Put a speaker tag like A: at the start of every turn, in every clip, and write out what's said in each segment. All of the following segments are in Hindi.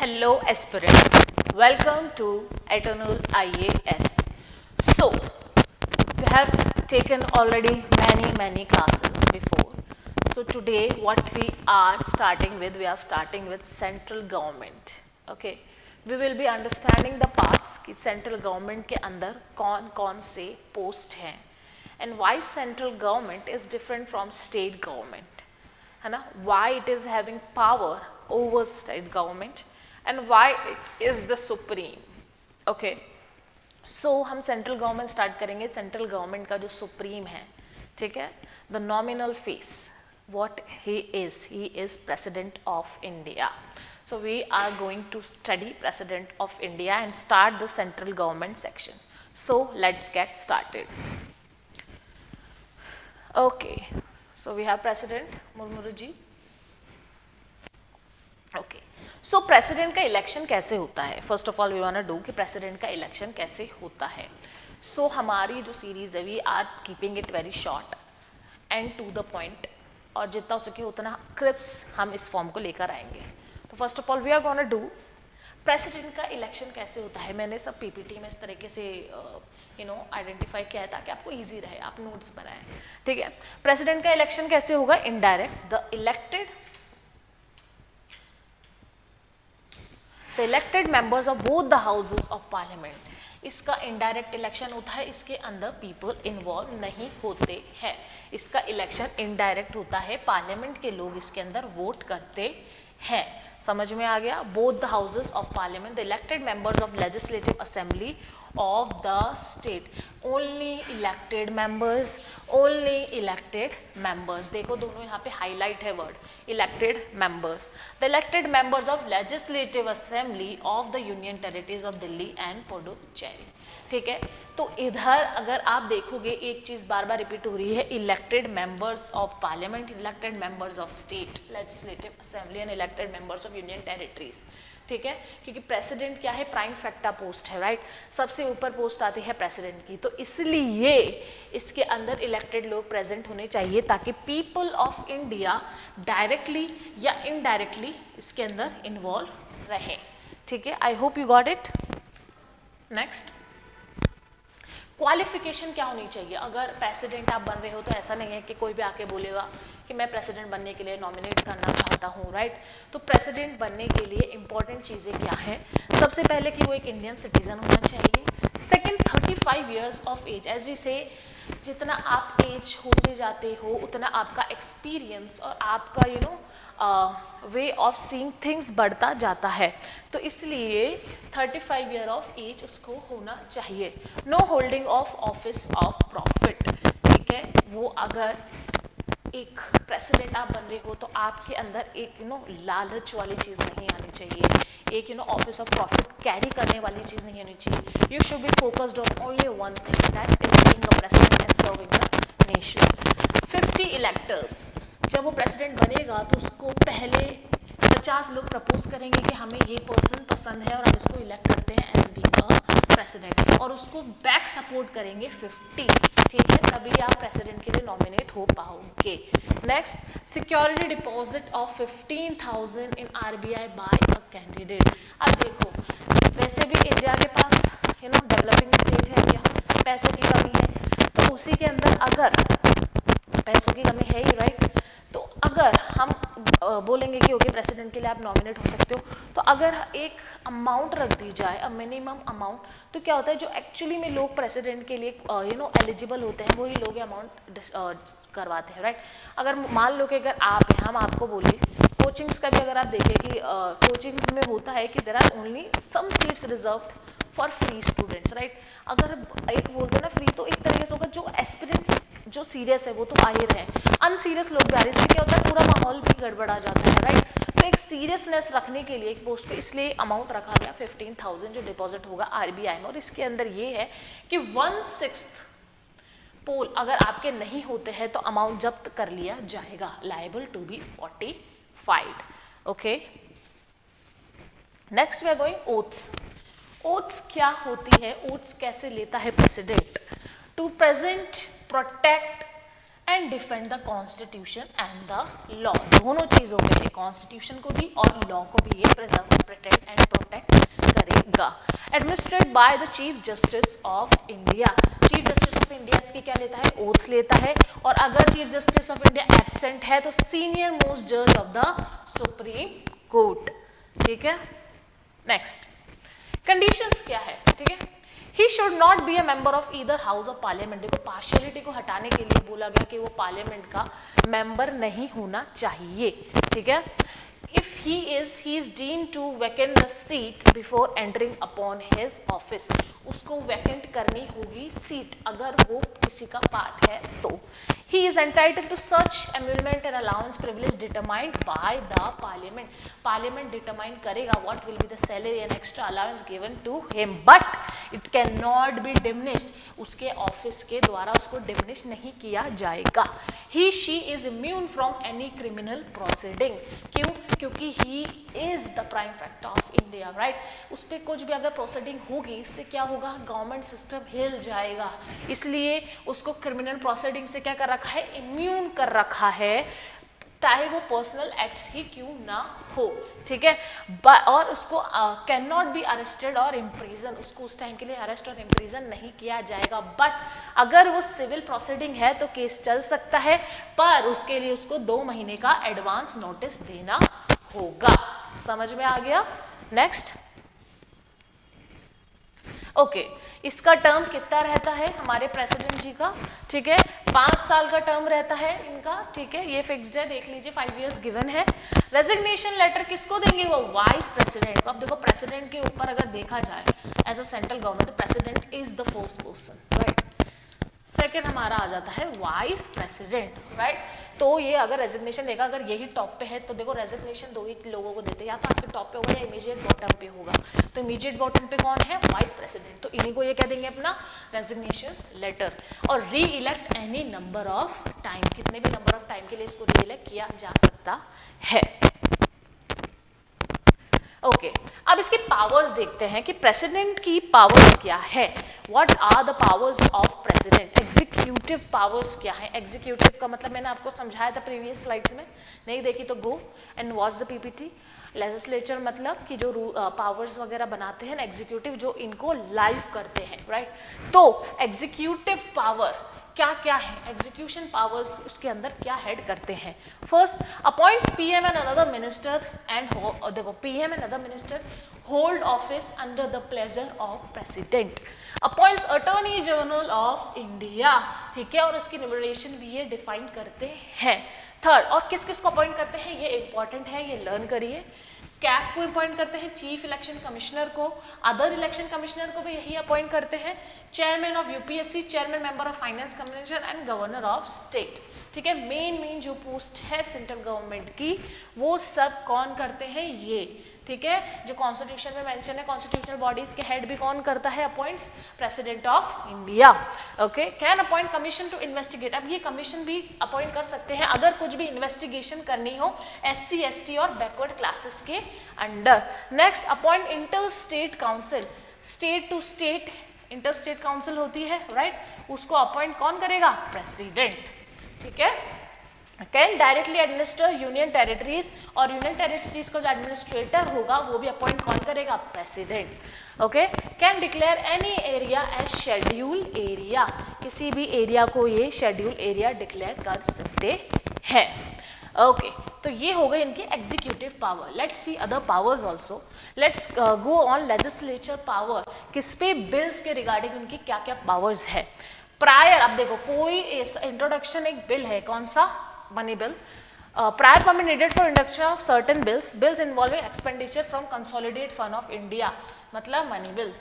A: Hello aspirants, welcome to Eternal IAS. So, we have taken already many classes before. So today what we are starting with central government. Okay, we will be understanding the parts कि central government के अंदर कौन कौन से post हैं and why central government is different from state government, है ना, why it is having power over state government and why it is the supreme. Okay, so हम सेंट्रल गवर्नमेंट स्टार्ट करेंगे. सेंट्रल गवर्नमेंट का जो सुप्रीम है, ठीक है, the nominal face what he is president of India. So we are going to study president of India and start the central government section. So let's get started. Okay, so we have president Murmu ji. Okay, so president का इलेक्शन कैसे होता है? First of all we want to do कि प्रेसिडेंट का इलेक्शन कैसे होता है. सो हमारी जो सीरीज है we are keeping it very short and to the point, और जितना हो सके उतना क्रिप्स हम इस फॉर्म को लेकर आएंगे. तो first of all we are gonna do president का इलेक्शन कैसे होता है. मैंने सब पीपीटी में इस तरीके से आइडेंटिफाई किया है ताकि आपको ईजी रहे, आप नोट्स बनाएं. ठीक है, प्रेसिडेंट का इलेक्शन कैसे होगा? Indirect. The elected members of both the houses of parliament. इसका इनडायरेक्ट इलेक्शन होता है, इसके अंदर पीपल इन्वॉल्व नहीं होते हैं. इसका इलेक्शन इनडायरेक्ट होता है, पार्लियामेंट के लोग इसके अंदर वोट करते हैं. समझ में आ गया? Both the houses of parliament, the elected members of legislative assembly of the state, only elected members. देखो दोनों यहाँ पे हाईलाइट है word elected members. The elected members of legislative assembly of the union territories of Delhi and Puducherry. ठीक है, तो इधर अगर आप देखोगे एक चीज बार बार रिपीट हो रही है, elected members of parliament, elected members of state legislative assembly and elected members of union territories. ठीक है, क्योंकि प्रेसिडेंट क्या है? प्राइम फैक्टा पोस्ट है, राइट. सबसे ऊपर पोस्ट आती है प्रेसिडेंट की, तो इसलिए इसके अंदर इलेक्टेड लोग प्रेजेंट होने चाहिए ताकि पीपल ऑफ इंडिया डायरेक्टली या इनडायरेक्टली इसके अंदर इन्वॉल्व रहे. ठीक है, I hope you got it. Next, qualification क्या होनी चाहिए? अगर प्रेसिडेंट आप बन रहे हो तो ऐसा नहीं है कि कोई भी आके बोलेगा कि मैं प्रेसिडेंट बनने के लिए नॉमिनेट करना चाहता हूँ, राइट. तो प्रेसिडेंट बनने के लिए इंपॉर्टेंट चीज़ें क्या हैं? सबसे पहले कि वो एक इंडियन सिटीजन होना चाहिए. Second, 35 years of age. As we say जितना आप एज होते जाते हो उतना आपका एक्सपीरियंस और आपका वे ऑफ सीइंग थिंग्स बढ़ता जाता है, तो इसलिए 35 ईयर ऑफ एज उसको होना चाहिए. No holding of office of profit. ठीक है, वो अगर एक प्रेसिडेंट आप बन रहे हो तो आपके अंदर एक लालच वाली चीज़ नहीं आनी चाहिए, एक ऑफिस ऑफ प्रॉफिट कैरी करने वाली चीज़ नहीं आनी चाहिए. You should be focused on only one thing, that is being a president and serving the nation. 50 electors. जब वो प्रेसिडेंट बनेगा तो उसको पहले 50 लोग प्रपोज करेंगे कि हमें ये पर्सन पसंद है और हम इसको इलेक्ट करते हैं एज बीइंग अ प्रेसिडेंट, और उसको बैक सपोर्ट करेंगे 50. ठीक है, तभी आप प्रेसिडेंट के लिए नॉमिनेट हो पाओगे. Next, security deposit of 15,000 in RBI by a candidate. अब देखो, वैसे भी इंडिया के पास डेवलपिंग स्टेट है इंडिया, पैसों की कमी है, तो उसी के अंदर अगर पैसों की कमी है ही, राइट. तो अगर हम बोलेंगे कि ओके प्रेसिडेंट के लिए आप नॉमिनेट हो सकते हो, तो अगर एक अमाउंट रख दी जाए, अ मिनिमम अमाउंट, तो क्या होता है जो एक्चुअली में लोग प्रेसिडेंट के लिए एलिजिबल होते हैं वही लोग अमाउंट करवाते हैं, राइट. अगर मान लो कि अगर आप हम आपको बोले कोचिंग्स का भी अगर आप देखें कि कोचिंग्स में होता है कि there are only some seats reserved for free students, right. अगर एक बोलते हैं ना फ्री, तो एक तरीके से होगा जो एस्पिरेंट्स जो सीरियस है वो तो आ ही रहे हैं, अनसीरियस लोग भी आ रहे हैं. इससे क्या होता है पूरा माहौल भी गड़बड़ा जाता है, राइट. तो एक सीरियसनेस रखने के लिए एक पोस्ट को इसलिए अमाउंट रखा गया 15,000 जो डिपॉजिट होगा RBI में, और इसके अंदर ये है कि 1/6 पोल अगर आपके नहीं होते हैं तो अमाउंट जब्त कर लिया जाएगा, liable to be 45. Okay, next we are going oaths. Oaths क्या होती है? ओथ्स कैसे लेता है president? To present, protect and defend the constitution and the law. दोनों चीजों के लिए, कॉन्स्टिट्यूशन को भी और लॉ को भी ये प्रिजर्व, प्रोटेक्ट एंड प्रोटेक्ट करेगा। Administrated by the chief justice of India. Chief justice of India इसकी क्या लेता है, ओथ्स लेता है, और अगर chief justice of India absent है तो सीनियर मोस्ट जज ऑफ द सुप्रीम कोर्ट। ठीक है, नेक्स्ट कंडीशंस क्या है, ठीक है। He should not be a member of either house of parliament. देखो पार्शियलिटी को हटाने के लिए बोला गया कि वो पार्लियामेंट का मेंबर नहीं होना चाहिए, ठीक है। If he is deemed to vacate the seat before entering upon his office, उसको वैकेंट करनी होगी सीट अगर वो किसी का पार्ट है तो। He is entitled to such emolument and allowance privilege determined by the parliament. Parliament determine करेगा what will be the salary and extra allowance given to him, but it cannot be diminished. उसके ऑफिस के द्वारा उसको डिमिनिश नहीं किया जाएगा। He she is immune from any criminal proceeding. क्यों? क्योंकि he is the prime factor of India, right. उस पर कुछ भी अगर प्रोसीडिंग होगी, इससे क्या होगा, गवर्नमेंट सिस्टम हिल जाएगा, इसलिए उसको क्रिमिनल प्रोसीडिंग से क्या कर रखा है, इम्यून कर रखा है, चाहे वो पर्सनल एक्ट्स ही क्यों ना हो, ठीक है। और उसको कैन नॉट बी अरेस्टेड और इम्प्रीजन, उसको उस टाइम के लिए अरेस्ट और इम्प्रीजन नहीं किया जाएगा। बट अगर वो सिविल प्रोसीडिंग है तो केस चल सकता है, पर उसके लिए उसको 2 महीने का एडवांस नोटिस देना होगा। समझ में आ गया। नेक्स्ट, ओके, इसका टर्म कितना रहता है हमारे प्रेसिडेंट जी का, ठीक है, 5 साल का टर्म रहता है इनका, ठीक है, ये फिक्स्ड है, देख लीजिए 5 इयर्स गिवन है। रेजिग्नेशन लेटर किसको देंगे, वो वाइस प्रेसिडेंट को। अब देखो प्रेसिडेंट के ऊपर अगर देखा जाए एज अ सेंट्रल गवर्नमेंट, तो president is the first person, right. Second हमारा आ जाता है वाइस प्रेसिडेंट, राइट। तो ये अगर रेजिग्नेशन देगा, अगर यही टॉप पे है तो देखो रेजिग्नेशन 2 ही लोगों को देते हैं, या तो आपके टॉप पे होगा या इमीडिएट बॉटम पे होगा। तो इमीडिएट बॉटम पे कौन है, वाइस प्रेसिडेंट, तो इन्हीं को ये क्या देंगे, अपना रेजिग्नेशन लेटर। और reelect any number of time, कितने भी नंबर ऑफ टाइम के लिए इसको री इलेक्ट किया जा सकता है। ओके, अब इसकी पावर्स देखते हैं कि प्रेसिडेंट की पावर्स क्या है। What are the powers of president. Executive powers क्या है। एग्जीक्यूटिव का मतलब मैंने आपको समझाया था प्रीवियस स्लाइड्स में, नहीं देखी तो go and watch the PPT. Legislature मतलब कि जो पावर्स वगैरह बनाते हैं, एग्जीक्यूटिव जो इनको लाइव करते हैं, राइट। तो एग्जीक्यूटिव पावर क्या क्या है, एग्जीक्यूशन पावर्स उसके अंदर क्या हेड करते हैं। First, appoints PM and another minister and देखो PM and other minister hold office under the pleasure of president. Appoints attorney general of India, ठीक है, और उसकी रिम्यूनरेशन भी ये डिफाइन करते हैं। थर्ड, और किस किस को अपॉइंट करते हैं, ये इंपॉर्टेंट है, ये लर्न करिए। कैग को अपॉइंट करते हैं, चीफ इलेक्शन कमिश्नर को, अदर इलेक्शन कमिश्नर को भी यही अपॉइंट करते हैं, chairman of UPSC, chairman member of finance commission and governor of state, ठीक है। मेन जो पोस्ट है सेंट्रल गवर्नमेंट की, वो सब कौन करते हैं, ये, ठीक है। जो कॉन्स्टिट्यूशन में मेंशन है, कॉन्स्टिट्यूशनल बॉडीज के हेड भी कौन करता है, appoints president of India. Okay, can appoint commission to investigate. अब ये कमीशन भी अपॉइंट कर सकते हैं अगर कुछ भी इन्वेस्टिगेशन करनी हो एससी एसटी और बैकवर्ड क्लासेस के अंडर। Next, appoint inter state council, state to state inter state council होती है, राइट, उसको अपॉइंट कौन करेगा, प्रेसिडेंट, ठीक है। Can directly administer union territories, और यूनियन टेरिटरीज का जो एडमिनिस्ट्रेटर होगा वो भी अपॉइंट कौन करेगा, president. Okay, can declare any area as schedule area, किसी भी एरिया को ये शेड्यूल एरिया डिक्लेयर कर सकते हैं। ओके, तो ये हो गए इनकी executive power. Let's see other powers also. Let's go on legislature power, किस पे, बिल्स के रिगार्डिंग उनकी क्या क्या पावर्स है। प्रायर, अब देखो कोई इंट्रोडक्शन एक बिल है, कौन सा, money bill. Prior permit needed for introduction of certain bills involving expenditure from consolidated fund of India, मतलब money bill.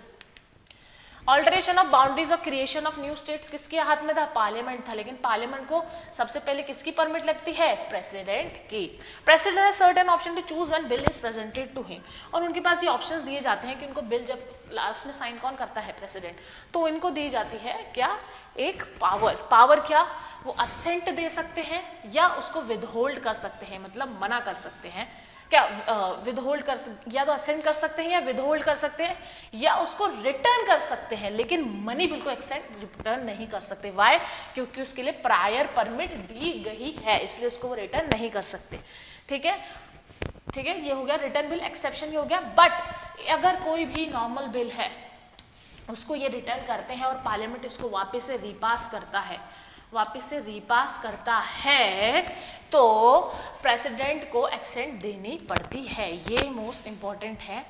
A: Alteration of boundaries और क्रिएशन ऑफ न्यू स्टेट्स किसके हाथ में था, पार्लियामेंट था, लेकिन पार्लियामेंट को सबसे पहले किसकी परमिट लगती है, प्रेसिडेंट की। President has certain option to choose when bill is presented to him, और उनके पास ये ऑप्शंस दिए जाते हैं कि उनको बिल जब लास्ट में साइन कौन करता है, प्रेसिडेंट, तो इनको दी जाती है क्या, एक पावर क्या, वो असेंट दे सकते हैं या उसको विदहोल्ड कर सकते हैं, मतलब मना कर सकते हैं, क्या विदहोल्ड या तो असेंट कर सकते हैं या विदहोल्ड कर सकते हैं या उसको रिटर्न कर सकते हैं, लेकिन मनी बिल को एक्सेंट रिटर्न नहीं कर सकते। वाई? क्योंकि उसके लिए प्रायर परमिट दी गई है, इसलिए उसको वो रिटर्न नहीं कर सकते। ठीक है, ठीक है, ये हो गया रिटर्न बिल एक्सेप्शन, ये हो गया। बट अगर कोई भी नॉर्मल बिल है उसको ये रिटर्न करते हैं और पार्लियामेंट इसको वापस से रीपास करता है, तो प्रेसिडेंट को एक्सेंट देनी पड़ती है। ये मोस्ट इंपॉर्टेंट है,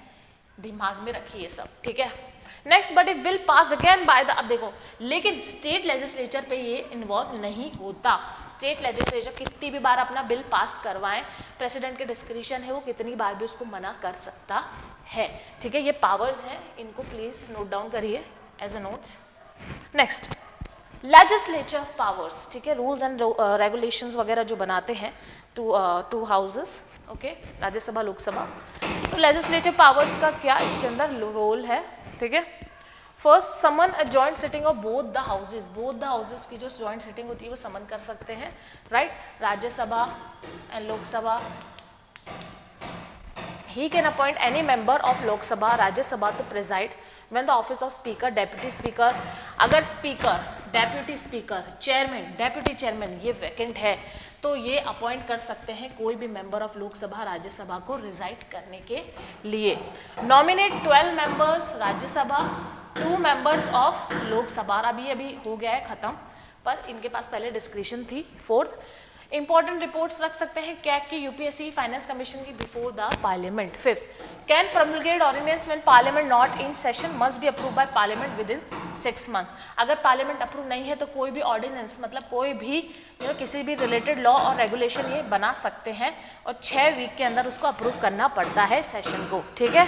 A: दिमाग में रखिए सब। ठीक है, next, but if bill pass again by the, अब देखो, लेकिन स्टेट लेजिस्लेचर पे ये इन्वॉल्व नहीं होता। स्टेट लेजिस्लेचर कितनी भी बार अपना बिल पास करवाएं, प्रेसिडेंट के डिस्क्रिशन है, वो कितनी बार भी उसको मना कर सकता है। ठीक है, ये पावर्स हैं, इनको प्लीज नोट डाउन करिए as a notes. Next, legislature powers. ठीक है, रूल्स एंड रेगुलेशंस वगैरह जो बनाते हैं two houses, okay, Rajya Sabha Lok Sabha. तो लेजिस्लेटिव पावर्स का क्या इसके अंदर रोल है? ठीक है, first, summon a joint sitting of both the houses की जो जॉइंट सिटिंग होती है वो समन कर सकते हैं, right, Rajya Sabha and Lok Sabha. He can appoint any member of Lok Sabha, Rajya Sabha to preside when the office of Speaker, Deputy Speaker, अगर Speaker, Deputy Speaker, Chairman, Deputy Chairman ये वैकेंट है तो ये अपॉइंट कर सकते हैं कोई भी मेंबर ऑफ लोकसभा राज्यसभा को रिजाइड करने के लिए। Nominate 12 members Rajya Sabha, 2 members of Lok Sabha. अभी हो गया है खत्म, पर इनके पास पहले डिस्क्रिशन थी। फोर्थ, इंपॉर्टेंट रिपोर्ट्स रख सकते हैं कैग की, यूपीएससी, फाइनेंस कमीशन की before the parliament. Fifth, can promulgate ordinance when parliament not in session, must be approve by parliament within 6 month. अगर पार्लियामेंट अप्रूव नहीं है तो कोई भी ऑर्डिनेंस, मतलब कोई भी किसी भी रिलेटेड लॉ और रेगुलेशन ये बना सकते हैं और 6 वीक के अंदर उसको अप्रूव करना पड़ता है सेशन को। ठीक है,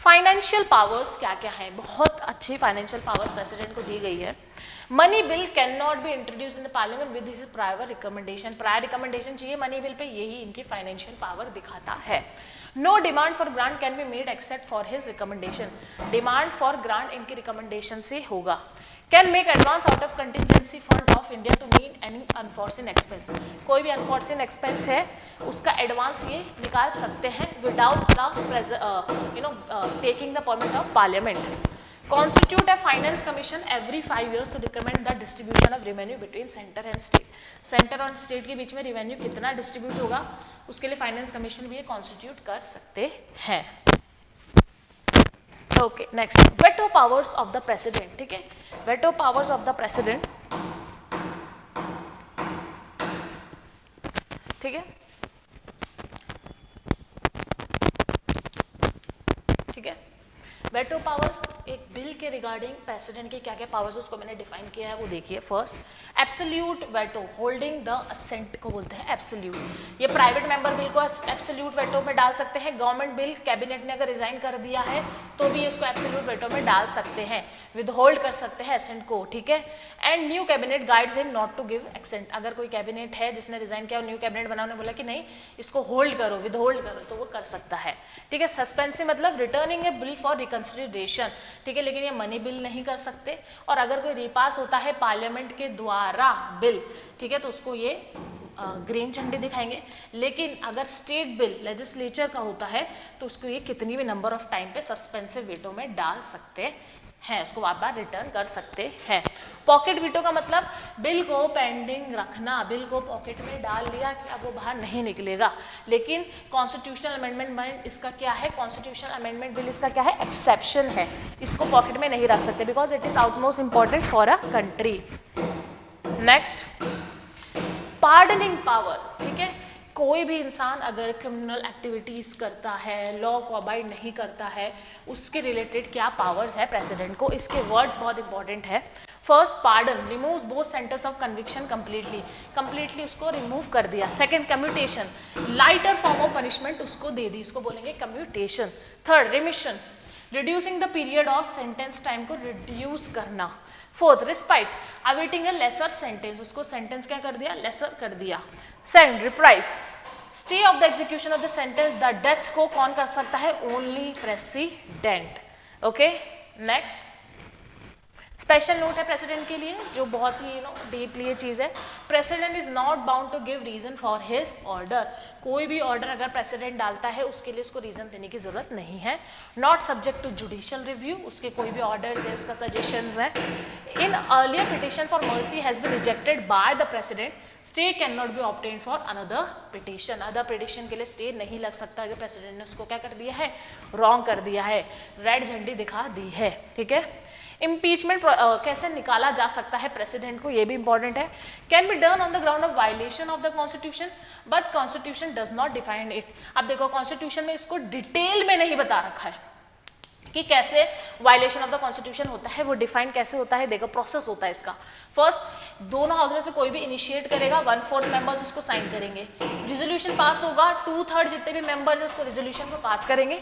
A: फाइनेंशियल पावर्स क्या क्या है? बहुत अच्छी फाइनेंशियल पावर्स प्रेसिडेंट को दी गई है। Money bill can not be introduce in the parliament with his prior recommendation. Prior recommendation चाहिए मनी बिल पे, यही इनकी फाइनेंशियल पावर दिखाता है। No demand for grant can be made except for his recommendation. Demand for grant इनकी रिकमेंडेशन से होगा। Can make advance out of contingency fund of India to meet any unforeseen expense. कोई भी अनफॉर्सिन एक्सपेंस है उसका एडवांस ये निकाल सकते हैं without the taking the permit of parliament. Constitute a finance commission every 5 years to recommend the distribution of revenue between center and state. Centre और स्टेट के बीच में रेवेन्यू कितना डिस्ट्रीब्यूट होगा उसके लिए फाइनेंस कमीशन भी ये कॉन्स्टिट्यूट कर सकते हैं। Okay, next, veto powers of the president. ठीक है, veto powers of the president. ठीक है, ठीक है, वेटो पावर्स एक बिल के रिगार्डिंग प्रेसिडेंट की क्या क्या पावर्स उसको मैंने डिफाइन किया है वो देखिए। First, absolute veto, holding the assent को बोलते हैं एब्सोल्यूट। ये प्राइवेट मेंबर बिल को एब्सोल्यूट वेटो में डाल सकते हैं। गवर्नमेंट बिल कैबिनेट ने अगर रिजाइन कर दिया है तो भी इसको एब्सोल्यूट वेटो में डाल सकते हैं, विद होल्ड कर सकते हैं असेंट को। ठीक है, and new cabinet guides him not to give assent. अगर कोई कैबिनेट है जिसने रिजाइन किया और न्यू कैबिनेट बना, उन्होंने बोला कि नहीं इसको होल्ड करो, विद होल्ड करो, तो वो कर सकता है। ठीक है, सस्पेंसिव मतलब returning A bill for reconsideration. ठीक है, लेकिन ये मनी बिल नहीं कर सकते। और अगर कोई रिपास होता है पार्लियामेंट के द्वारा बिल, ठीक है, तो उसको ये ग्रीन झंडे दिखाएंगे। लेकिन अगर स्टेट बिल लेजिस्लेचर का होता है तो उसको ये कितनी भी नंबर ऑफ टाइम पे सस्पेंसिव वीटो में डाल सकते हैं, उसको बार बार रिटर्न कर सकते हैं। पॉकेट वीटो का मतलब बिल को पेंडिंग रखना, बिल को पॉकेट में डाल लिया कि अब वो बाहर नहीं निकलेगा। लेकिन कॉन्स्टिट्यूशनल अमेंडमेंट बिल इसका क्या है, कॉन्स्टिट्यूशनल अमेंडमेंट बिल इसका क्या है, एक्सेप्शन है, इसको पॉकेट में नहीं रख सकते because it is outmost important for a country. Next, pardoning power. ठीक है, कोई भी इंसान अगर क्रिमिनल एक्टिविटीज करता है, लॉ को अबाइड नहीं करता है, उसके रिलेटेड क्या पावर्स है प्रेसिडेंट को, इसके वर्ड्स बहुत इंपॉर्टेंट है। First, pardon, removes both sentence of conviction completely उसको रिमूव कर दिया। Second, commutation, lighter form of punishment उसको दे दी, इसको बोलेंगे commutation. Third, remission, reducing the period of sentence time को रिड्यूस करना। फोर्थ, रिस्पाइट, अवेटिंग ए लेसर सेंटेंस, उसको सेंटेंस क्या कर दिया, लेसर कर दिया। Second, reprieve, stay of the execution of the sentence, the death को कौन कर सकता है, only president. Okay, next, special note है प्रेसिडेंट के लिए जो बहुत ही डीपली ये चीज़ है, president is not bound to give reason for his order. कोई भी ऑर्डर अगर प्रेसिडेंट डालता है उसके लिए उसको रीजन देने की जरूरत नहीं है। Not subject to judicial review, उसके कोई भी ऑर्डर्स है, उसका सजेशंस है। In earlier petition for mercy has been rejected by the president, stay can not be obtain for another petition. Other petition के लिए स्टे नहीं लग सकता अगर प्रेसिडेंट ने उसको क्या कर दिया है, रॉन्ग कर दिया है, रेड झंडी दिखा दी है। ठीक है, इम्पीचमेंट कैसे निकाला जा सकता है प्रेसिडेंट को, ये भी इंपॉर्टेंट है। Can be done on the ground of violation of the constitution but constitution does not define it. अब देखो कॉन्स्टिट्यूशन में इसको डिटेल में नहीं बता रखा है कि कैसे वायलेशन ऑफ द कॉन्स्टिट्यूशन होता है, वो डिफाइन कैसे होता है। देखो प्रोसेस होता है इसका, फर्स्ट दोनों हाउस में से कोई भी इनिशिएट करेगा, 1/4 मेंबर्स उसको साइन करेंगे, रिजोल्यूशन पास होगा, 2/3 जितने भी मेंबर्स है उसको रिजोल्यूशन को पास करेंगे,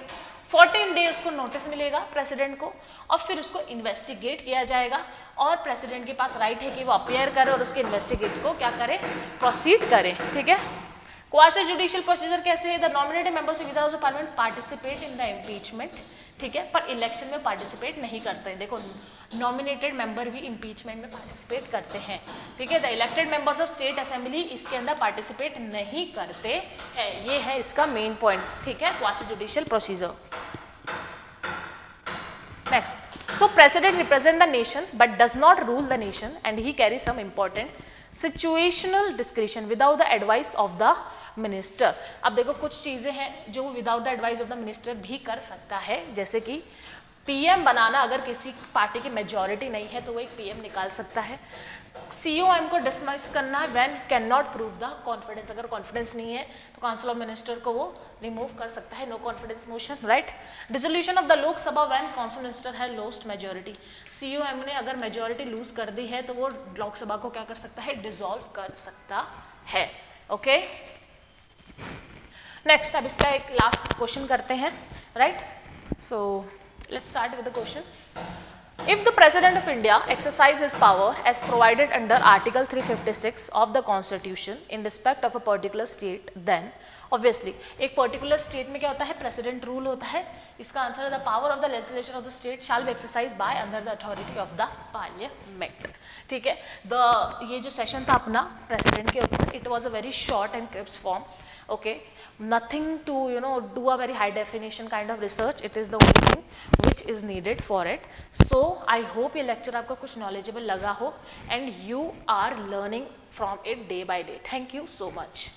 A: 14 डे उसको नोटिस मिलेगा प्रेसिडेंट को, और फिर उसको इन्वेस्टिगेट किया जाएगा और प्रेसिडेंट के पास राइट है कि वो अपियर करे और उसके इन्वेस्टिगेट को क्या करे, प्रोसीड करे। ठीक है, क्वासी जुडिशियल प्रोसीजर कैसे है, the nominated members of either house of parliament participate in the impeachment. ठीक है, पर इलेक्शन में पार्टिसिपेट नहीं करते हैं। देखो नॉमिनेटेड मेंबर भी इम्पीचमेंट में पार्टिसिपेट करते हैं। ठीक है, the elected members of state assembly इसके अंदर पार्टिसिपेट नहीं करते हैं, ये है इसका मेन पॉइंट। ठीक है, quasi judicial procedure. Next, so president represent the nation but does not rule the nation and he carry some important situational discretion without the advice of the minister. अब देखो कुछ चीज़ें हैं जो without the advice of the minister भी कर सकता है, जैसे कि पीएम बनाना, अगर किसी पार्टी की मेजॉरिटी नहीं है तो वो एक पीएम निकाल सकता है। सीओएम को डिसमिस करना when can not prove the confidence, अगर कॉन्फिडेंस नहीं है तो काउंसिल ऑफ मिनिस्टर को वो रिमूव कर सकता है, no confidence motion, right. Dissolution of the Lok Sabha when council minister है लॉस्ट मेजॉरिटी, सीओएम ने अगर मेजॉरिटी लूज कर दी है तो वो लोकसभा को क्या कर सकता है, डिसॉल्व कर सकता है। ओके, नेक्स्ट अब इसका एक लास्ट क्वेश्चन करते हैं, right. So let's start with the question. If the President of India exercises his power as provided under Article 356 of the Constitution in respect of a particular state, then obviously एक particular state में क्या होता है, President rule होता है। इसका आंसर है the power of the legislation of the state shall be exercised by under the authority of the Parliament। ठीक है, ये जो सेशन था अपना President के ऊपर, it was a very short and crisp form। Okay, nothing to do a very high definition kind of research, it is the only thing which is needed for it। So I hope ये lecture आपको कुछ knowledgeable लगा हो and you are learning from it day by day। Thank you so much।